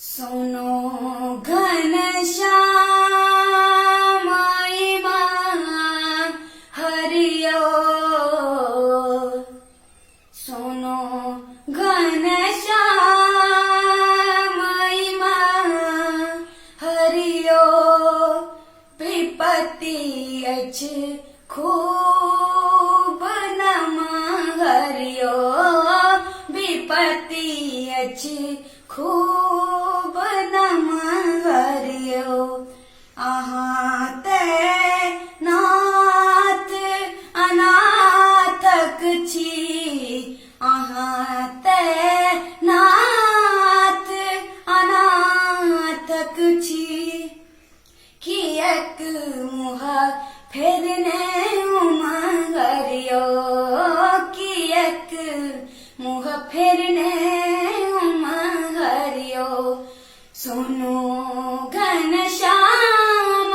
सुनो घनश्याम महिमा हरियो। सुनो घनश्याम महिमा हरियो। विपत्ति अच खूब नम हरियो। विपत्ति अच खूब नम हरियो। आहाँ ते नाथ अनाथक छी। आहाँ ते नाथ अनाथक छी। कियक मुह फेरने हरियो। कियक मुह फेरने हरियो। सुनो घनश्याम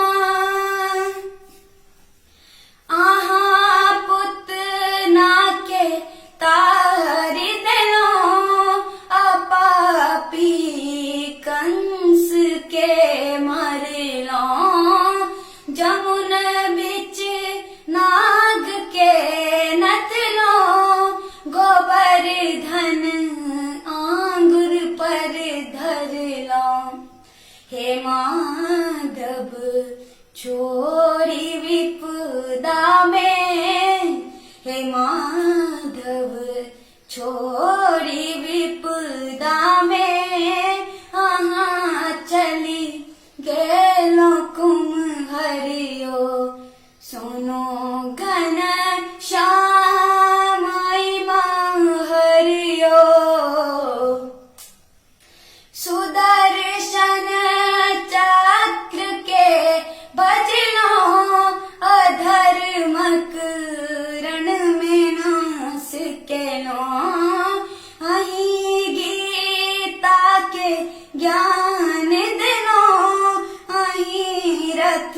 आहा पुत नाके तारि देलो। अपापी कंस के मरलो। जमुन बिच नाग के नथलो। गोवर्धन आंगुर पर धरलो। हे माधव छोड़ी विपदा में। हे माधव छोड़ी विपदा में। आहाँ चली गेलो कुम हरियो। सुनो घनश्याम महिमा हरियो। सुदर्शन चक्र के बजलो। अधर्मक रण में नाश केलो। अहीं गीता के ज्ञान देलो। अहीं रथ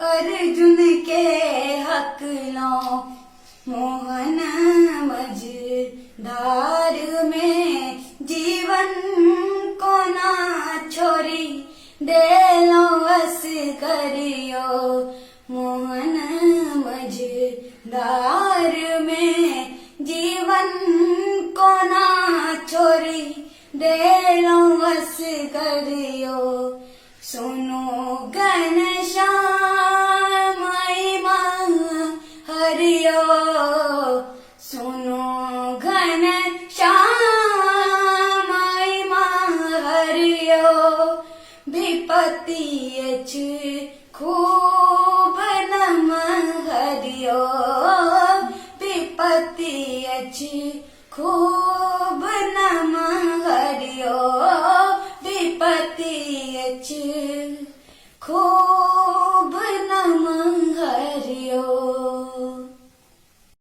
अर्जुन के हकलो। मोहन मझधार में जीवन को ना छोड़ी देलो वस करियो। मोहन मझधार में जीवन को ना छोड़ी देलो वस करियो। सुनो घनश्याम महिमा हरियो। सुनो घनश्याम महिमा हरियो। विपत्ति अच खूब नम हरियो। विपत्ति अच खूब नम हरियो। विपत्ति अच खूब नम हरियो।